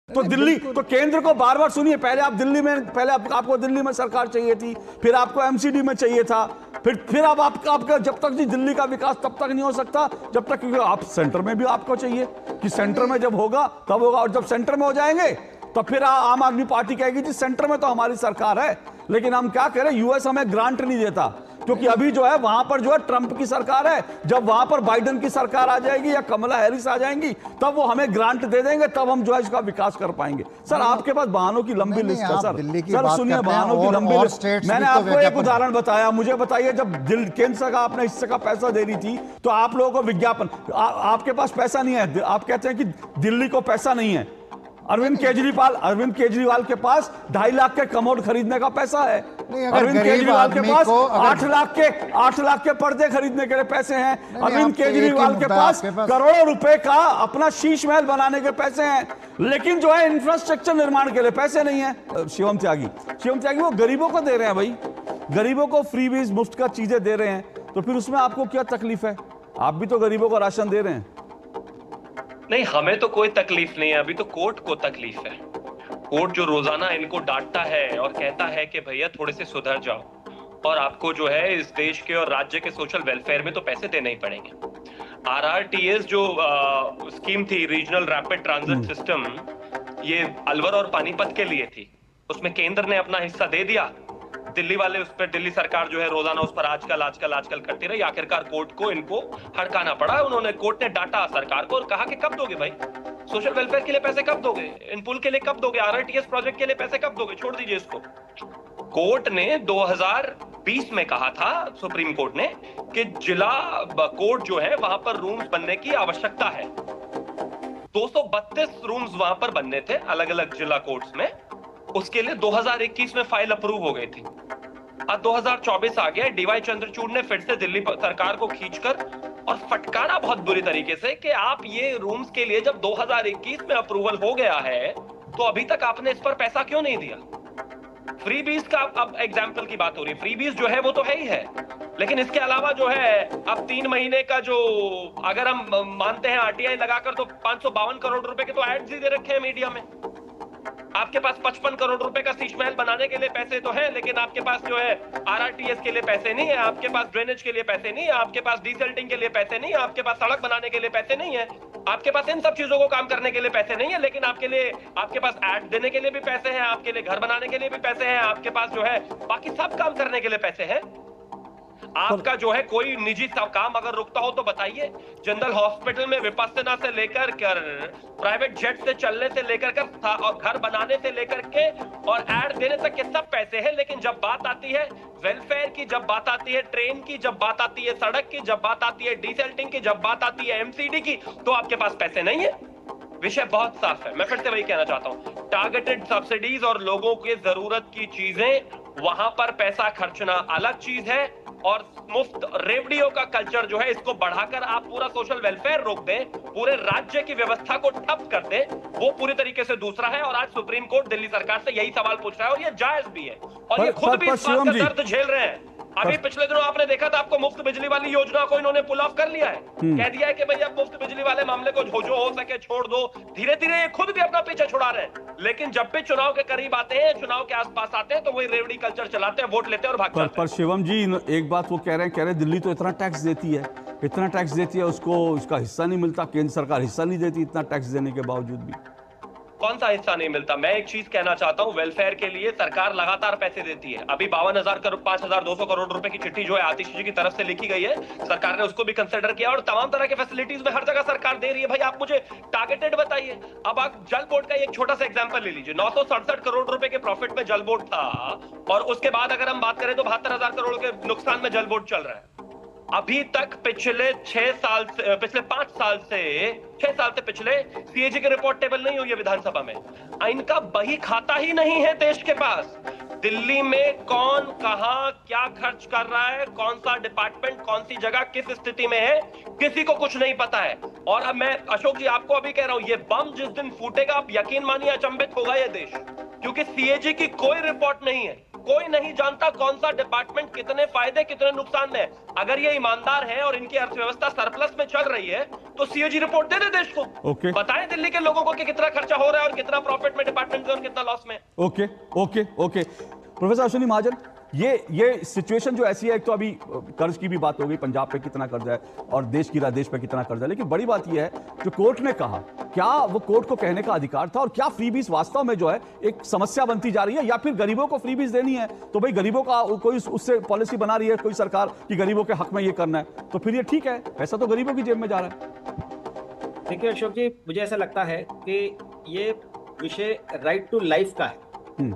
तो दिल्ली, तो केंद्र को बार बार सुनिए, पहले आपको दिल्ली में सरकार चाहिए थी, फिर आपको एमसीडी में चाहिए था, फिर अब आपका जब तक दिल्ली का विकास तब तक नहीं हो सकता जब तक, क्योंकि आप सेंटर में भी आपको चाहिए कि सेंटर में जब होगा तब होगा, और जब सेंटर में हो जाएंगे तो फिर आम आदमी पार्टी कहेगी जी सेंटर में तो हमारी सरकार है। लेकिन हम क्या करें, यूएस हमें ग्रांट नहीं देता, क्योंकि अभी जो है वहां पर जो है ट्रंप की सरकार है। जब वहां पर बाइडेन की सरकार आ जाएगी या कमला हैरिस आ जाएंगी तब वो हमें ग्रांट दे देंगे, तब हम जो है इसका विकास कर पाएंगे। सर आपके पास बहानों की लंबी लिस्ट है सर सुनिए, बहानों की लंबी लिस्ट। मैंने आपको एक उदाहरण बताया, मुझे बताइए जब केंद्र सरकार अपने हिस्से का पैसा दे रही थी तो आप लोगों को विज्ञापन, आपके पास पैसा नहीं है, आप कहते हैं कि दिल्ली को पैसा नहीं है। अरविंद केजरीवाल के पास 2.5 लाख के कमोड खरीदने का पैसा है। अरविंद केजरीवाल के पास 8 लाख के पर्दे खरीदने के लिए पैसे हैं। अरविंद केजरीवाल के पास करोड़ों रुपए का अपना शीश महल बनाने के पैसे हैं, लेकिन जो है इंफ्रास्ट्रक्चर निर्माण के लिए पैसे नहीं है। शिवम त्यागी वो गरीबों को दे रहे हैं भाई, गरीबों को फ्रीबीज, मुफ्त का चीजें दे रहे हैं, तो फिर उसमें आपको क्या तकलीफ है? आप भी तो गरीबों को राशन दे रहे हैं। नहीं, हमें तो कोई तकलीफ नहीं है, अभी तो कोर्ट को तकलीफ है। कोर्ट जो रोजाना इनको डांटता है और कहता है कि भैया थोड़े से सुधर जाओ और आपको जो है इस देश के और राज्य के सोशल वेलफेयर में तो पैसे देने ही पड़ेंगे। RRTS जो स्कीम थी, रीजनल रैपिड ट्रांजिट सिस्टम, ये अलवर और पानीपत के लिए थी, उसमें केंद्र ने अपना हिस्सा दे दिया। दिल्ली वाले उस पर, दिल्ली सरकार जो है रोजाना उस पर आजकल करती रही। आखिरकार कोर्ट को इनको हड़काना पड़ा। कोर्ट ने डांटा सरकार को और कहा कि कब दोगे भाई, सोशल वेलफेयर के लिए पैसे कब दोगे, इन पुल के लिए कब दोगे, RRTS प्रोजेक्ट के लिए पैसे कब दोगे, छोड़ दीजिए इसको। कोर्ट ने 2020 में कहा था, सुप्रीम कोर्ट ने, कि जिला कोर्ट जो है वहां पर रूम्स बनने की आवश्यकता है। 232 रूम्स वहां पर बनने थे अलग अलग जिला कोर्ट्स में। उसके लिए 2021 में फाइल अप्रूव हो गई थी। अब 2024 आ गया, DY चंद्रचूड़ ने फिर से दिल्ली सरकार को खींचकर और फटकारा बहुत बुरी तरीके से कि आप ये रूम्स के लिए जब 2021 में अप्रूवल हो गया है तो अभी तक आपने इस पर पैसा क्यों नहीं दिया। फ्रीबीज का अब एग्जाम्पल की बात हो रही है, फ्रीबीज जो है वो तो है ही है, लेकिन इसके अलावा जो है अब 3 महीने का जो, अगर हम मानते हैं RTI लगाकर, तो 552 करोड़ रुपए के तो एड्स ही दे रखे हैं मीडिया में। आपके पास 55 करोड़ रुपए का शीश महल बनाने के लिए पैसे तो है, लेकिन आपके पास जो है RRTS के लिए पैसे नहीं है, आपके पास ड्रेनेज के लिए पैसे नहीं है, आपके पास डीसल्टिंग के लिए पैसे नहीं है, आपके पास सड़क बनाने के लिए पैसे नहीं है, आपके पास इन सब चीजों को काम करने के लिए पैसे नहीं है, लेकिन आपके पास एड देने के लिए भी पैसे हैं, आपके लिए घर बनाने के लिए भी पैसे हैं, आपके पास जो है बाकी सब काम करने के लिए पैसे हैं। आपका जो है कोई निजी काम अगर रुकता हो तो बताइए। जनरल हॉस्पिटल में विपस्सना से लेकर कर, प्राइवेट जेट से चलने से लेकर कर, और घर बनाने से लेकर के और एड देने तक के सब पैसे हैं, लेकिन जब बात आती है वेलफेयर की, जब बात आती है ट्रेन की, जब बात आती है सड़क की, जब बात आती है डीसल्टिंग की, जब बात आती है MCD की, तो आपके पास पैसे नहीं है। विषय बहुत साफ है। मैं फिर से वही कहना चाहता हूं, टारगेटेड सब्सिडीज और लोगों की जरूरत की चीजें, वहां पर पैसा खर्चना अलग चीज है, और मुफ्त रेवड़ियों का कल्चर जो है, इसको बढ़ाकर आप पूरा सोशल वेलफेयर रोक दें, पूरे राज्य की व्यवस्था को ठप कर दें, वो पूरी तरीके से दूसरा है। और आज सुप्रीम कोर्ट दिल्ली सरकार से यही सवाल पूछ रहा है, और ये जायज भी है, और ये खुद भी इस बात का दर्द झेल रहे हैं। अभी पिछले दिनों आपने देखा था, आपको मुफ्त बिजली वाली योजना को इन्होंने पुल ऑफ कर लिया है, कह दिया है कि भैया मुफ्त बिजली वाले मामले को जो हो सके छोड़ दो। धीरे धीरे ये खुद भी अपना पीछे छुड़ा रहे हैं, लेकिन जब भी चुनाव के करीब आते हैं, चुनाव के आसपास आते हैं, तो वही रेवड़ी कल्चर चलाते हैं, वोट लेते हैं और भाग जाते हैं। पर शिवम जी, एक बात वो कह रहे हैं दिल्ली तो इतना टैक्स देती है, उसको उसका हिस्सा नहीं मिलता, केंद्र सरकार हिस्सा नहीं देती इतना टैक्स देने के बावजूद भी। कौन सा हिस्सा नहीं मिलता? मैं एक चीज कहना चाहता हूं, वेलफेयर के लिए सरकार लगातार पैसे देती है। अभी 52,000 करोड़ 5,200 करोड़ रुपए की चिट्ठी जो है आतिश जी की तरफ से लिखी गई है, सरकार ने उसको भी कंसिडर किया, और तमाम तरह के फैसिलिटीज में हर जगह सरकार दे रही है। भाई आप मुझे टारगेटेड बताइए। अब आप जल बोर्ड का एक छोटा सा एग्जांपल ले लीजिए, 967 करोड़ रुपए के प्रॉफिट में जल बोर्ड था, और उसके बाद अगर हम बात करें तो 72,000 करोड़ के नुकसान में जल बोर्ड चल रहा है। अभी तक पिछले 5 साल से पिछले CAG की रिपोर्ट टेबल नहीं हुई है विधानसभा में। इनका बही खाता ही नहीं है देश के पास। दिल्ली में कौन कहां क्या खर्च कर रहा है, कौन सा डिपार्टमेंट कौन सी जगह किस स्थिति में है, किसी को कुछ नहीं पता है। और अब मैं अशोक जी आपको अभी कह रहा हूं, ये बम जिस दिन फूटेगा आप यकीन मानिए अचंभित होगा ये देश, क्योंकि CAG की कोई रिपोर्ट नहीं है। कोई नहीं जानता कौन सा डिपार्टमेंट कितने फायदे कितने नुकसान में है। अगर ये ईमानदार है और इनकी अर्थव्यवस्था सरप्लस में चल रही है तो सीएजी रिपोर्ट दे दे देश को। ओके। बताएं दिल्ली के लोगों को कि कितना खर्चा हो रहा है और कितना प्रॉफिट में डिपार्टमेंट और कितना लॉस में। Okay okay okay professor Ashwini Mahajan, ये सिचुएशन जो ऐसी है, एक तो अभी कर्ज की भी बात हो गई, पंजाब पे कितना कर्ज है और देश पे कितना कर्ज है, लेकिन बड़ी बात यह है जो कोर्ट ने कहा, क्या वो कोर्ट को कहने का अधिकार था और क्या फ्रीबीज वास्तव में जो है एक समस्या बनती जा रही है, या फिर गरीबों को फ्रीबीज देनी है तो भाई गरीबों का कोई उससे पॉलिसी बना रही है कोई सरकार कि गरीबों के हक में ये करना है, तो फिर ये ठीक है, पैसा तो गरीबों की जेब में जा रहा है। देखिए अशोक जी, मुझे ऐसा लगता है कि ये विषय राइट टू लाइफ का है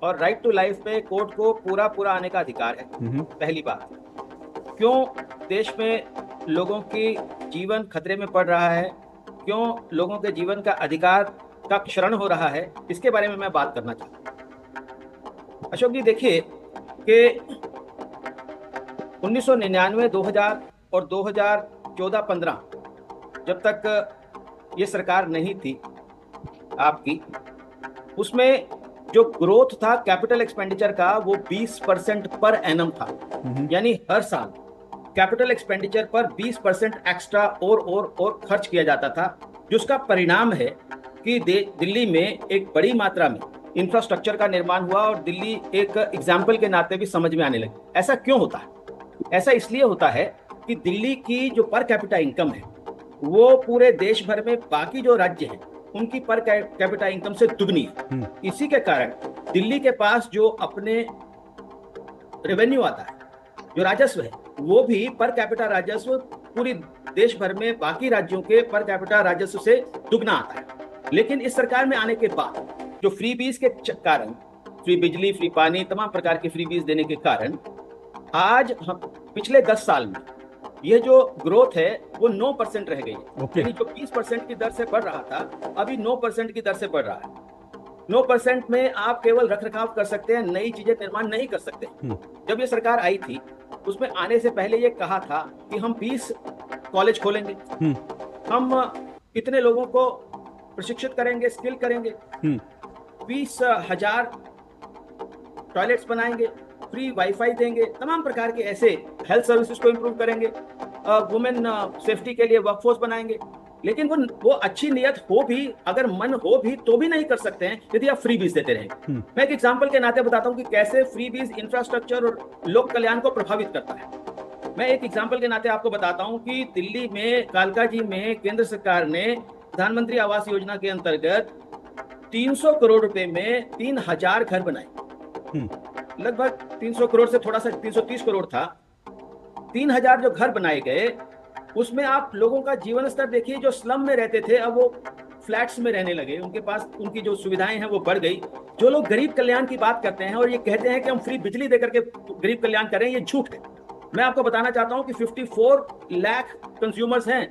और राइट टू लाइफ पे कोर्ट को पूरा आने का अधिकार है। पहली बात, क्यों देश में लोगों की जीवन खतरे में पड़ रहा है, क्यों लोगों के जीवन का अधिकार का क्षरण हो रहा है, इसके बारे में मैं बात करना चाहता हूँ। अशोक जी देखिए कि 1999, 2000 और 2014-15 जब तक ये सरकार नहीं थी आपकी, उसमें जो ग्रोथ था कैपिटल एक्सपेंडिचर का वो 20% पर एनम था। यानी हर साल कैपिटल एक्सपेंडिचर पर 20% एक्स्ट्रा और खर्च किया जाता था, जिसका परिणाम है कि दिल्ली में एक बड़ी मात्रा में इंफ्रास्ट्रक्चर का निर्माण हुआ और दिल्ली एक एग्जाम्पल के नाते भी समझ में आने लगी। ऐसा क्यों होता है? ऐसा इसलिए होता है कि दिल्ली की जो पर कैपिटा इनकम है वो पूरे देश भर में बाकी जो राज्य हैं उनकी पर कैपिटा इनकम से दुगनी है। इसी के कारण दिल्ली के पास जो अपने रेवेन्यू आता है, जो राजस्व है, वो भी पर कैपिटा राजस्व पूरी देश भर में बाकी राज्यों के पर कैपिटा राजस्व से दुगना आता है। लेकिन इस सरकार में आने के बाद जो फ्रीबीज के कारण, फ्री बिजली, फ्री पानी, तमाम प्रकार के फ्रीबीज देने के कारण आज हम पिछले 10 साल में ये जो ग्रोथ है वो 9% रह गई है। यानी जो 20% की दर से बढ़ रहा था अभी 9% की दर से बढ़ रहा है। 9% में आप केवल रखरखाव कर सकते हैं, नई चीजें निर्माण नहीं कर सकते। जब ये सरकार आई थी उसमें आने से पहले ये कहा था कि हम 20 कॉलेज खोलेंगे, हम इतने लोगों को प्रशिक्षित करेंगे, स्किल करेंगे, 20,000 टॉयलेट्स बनाएंगे, फ्री वाईफाई देंगे, तमाम प्रकार के ऐसे हेल्थ सर्विसेज को इंप्रूव करेंगे, वुमेन सेफ्टी के लिए वर्कफोर्स बनाएंगे। लेकिन वो अच्छी नियत हो भी, अगर मन हो भी, तो भी नहीं कर सकते हैं यदि आप फ्री बीज देते रहेंगे। मैं एक एग्जांपल के नाते बताता हूं कि कैसे फ्री बीज इंफ्रास्ट्रक्चर और लोक कल्याण को प्रभावित करता है। मैं एक एग्जांपल के नाते आपको बताता हूं कि दिल्ली में कालकाजी में केंद्र सरकार ने प्रधानमंत्री आवास योजना के अंतर्गत 300 करोड़ रुपए में 3,000 घर बनाए। लगभग 300 करोड़ से थोड़ा सा 330 करोड़ था। 3,000 जो घर बनाए गए उसमें आप लोगों का जीवन स्तर देखिए, जो स्लम में रहते थे अब वो फ्लैट्स में रहने लगे, उनके पास उनकी जो सुविधाएं हैं वो बढ़ गई। जो लोग गरीब कल्याण की बात करते हैं और ये कहते हैं कि हम फ्री बिजली देकर के गरीब कल्याण करें, ये झूठ है। मैं आपको बताना चाहता हूं कि 54 लाख कंज्यूमर्स हैं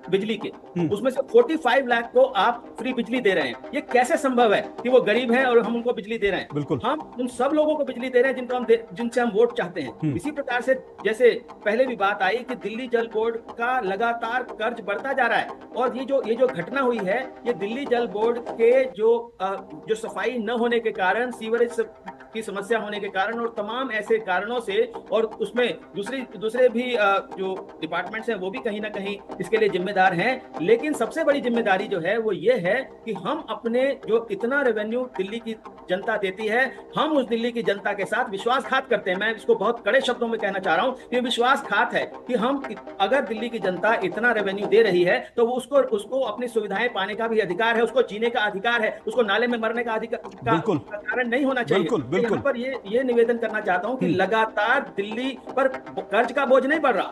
बिजली के, उसमें से 45 लाख को आप फ्री बिजली दे रहे हैं। ये कैसे संभव है कि वो गरीब हैं और हम उनको बिजली दे रहे हैं? बिल्कुल, हम उन सब लोगों को बिजली दे रहे हैं जिनसे हम वोट चाहते हैं। इसी प्रकार से जैसे पहले भी बात आई कि दिल्ली जल बोर्ड का लगातार कर्ज बढ़ता जा रहा है और ये जो घटना हुई है, ये दिल्ली जल बोर्ड के जो सफाई न होने के कारण, सीवरेज की समस्या होने के कारण और तमाम ऐसे कारणों से, और उसमें दूसरे भी जो डिपार्टमेंट्स हैं वो भी कहीं ना कहीं इसके लिए जिम्मेदार हैं। लेकिन सबसे बड़ी जिम्मेदारी जो है वो ये है कि हम अपने जो इतना रेवेन्यू दिल्ली की जनता देती है, हम उस दिल्ली की जनता के साथ विश्वासघात करते हैं। मैं इसको बहुत कड़े शब्दों में कहना चाह रहा हूं कि विश्वासघात है कि हम अगर दिल्ली की जनता इतना रेवेन्यू दे रही है तो वो उसको अपनी सुविधाएं पाने का भी अधिकार है, उसको जीने का अधिकार है, उसको नाले में मरने का अधिकार कारण नहीं होना चाहिए। यहाँ पर ये निवेदन करना चाहता हूं कि लगातार दिल्ली पर कर्ज का बोझ नहीं बढ़ रहा,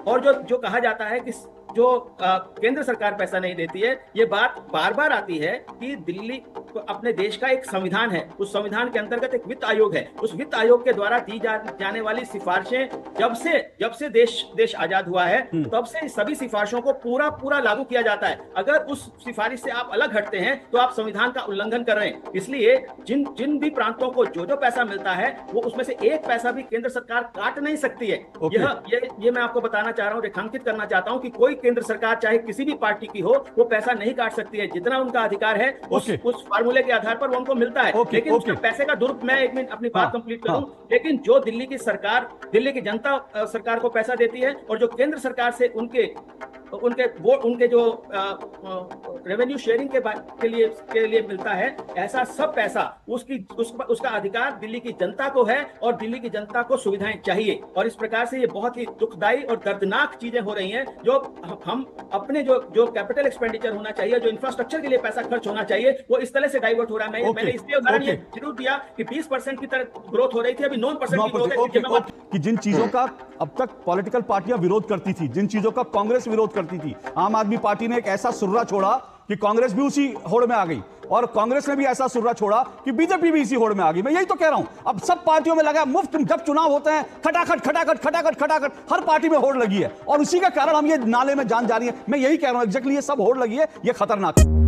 और जो कहा जाता है कि जो केंद्र सरकार पैसा नहीं देती है, ये बात बार बार आती है कि दिल्ली अपने देश का एक संविधान है, उस संविधान के अंतर्गत एक वित्त आयोग है, उस वित्त आयोग के द्वारा दी जाने वाली सिफारिशें जब से देश आजाद हुआ है तब से सभी सिफारिशों को पूरा लागू किया जाता है। अगर उस सिफारिश से आप अलग हटते हैं तो आप संविधान का उल्लंघन कर रहे हैं। इसलिए जिन भी प्रांतों को जो पैसा मिलता है वो उसमें से एक पैसा भी केंद्र सरकार काट नहीं सकती है। ये मैं आपको बताना चाह रहा हूँ, रेखांकित करना चाहता हूँ कि कोई केंद्र सरकार चाहे किसी भी पार्टी की हो, वो पैसा नहीं काट सकती है। जितना उनका अधिकार है उस फॉर्मूले फार्मूले के आधार पर वो उनको मिलता है। लेकिन उसका पैसे का मैं एक मिनट अपनी बात कंप्लीट करूं। लेकिन जो दिल्ली की सरकार, दिल्ली की जनता सरकार को पैसा देती है और जो केंद्र सरकार से उनके जो रेवेन्यू शेयरिंग के लिए मिलता है, ऐसा सब पैसा उसका अधिकार दिल्ली की जनता को है और दिल्ली की जनता को सुविधाएं चाहिए। और इस प्रकार से ये बहुत ही दुखदाई और दर्दनाक चीजें हो रही हैं, जो हम अपने जो कैपिटल एक्सपेंडिचर होना चाहिए, जो इंफ्रास्ट्रक्चर के लिए पैसा खर्च होना चाहिए, वो इस तरह से डाइवर्ट हो रहा है। मैंने इसलिए उदाहरण ये जरूर दिया कि 20% की तरह ग्रोथ हो रही थी, अभी 9% की ग्रोथ है। कि जिन चीजों का अब तक पॉलिटिकल पार्टियां विरोध करती थी, जिन चीजों का कांग्रेस विरोध करती थी, आम आदमी पार्टी ने एक ऐसा सुर्रा छोड़ा कि कांग्रेस भी उसी होड़ में आ गई और कांग्रेस ने भी ऐसा सुर्रा छोड़ा कि बीजेपी भी इसी होड़ में आ गई। मैं यही तो कह रहा हूं, अब सब पार्टियों में लगा मुफ्त, जब चुनाव होते हैं खटाखट खटाखट खटाखट खटाखट हर पार्टी में होड़ लगी है और उसी का कारण हम ये नाले में जान जा रही है। मैं यही कह रहा हूं, एग्जैक्टली ये सब होड़ लगी है, ये खतरनाक है।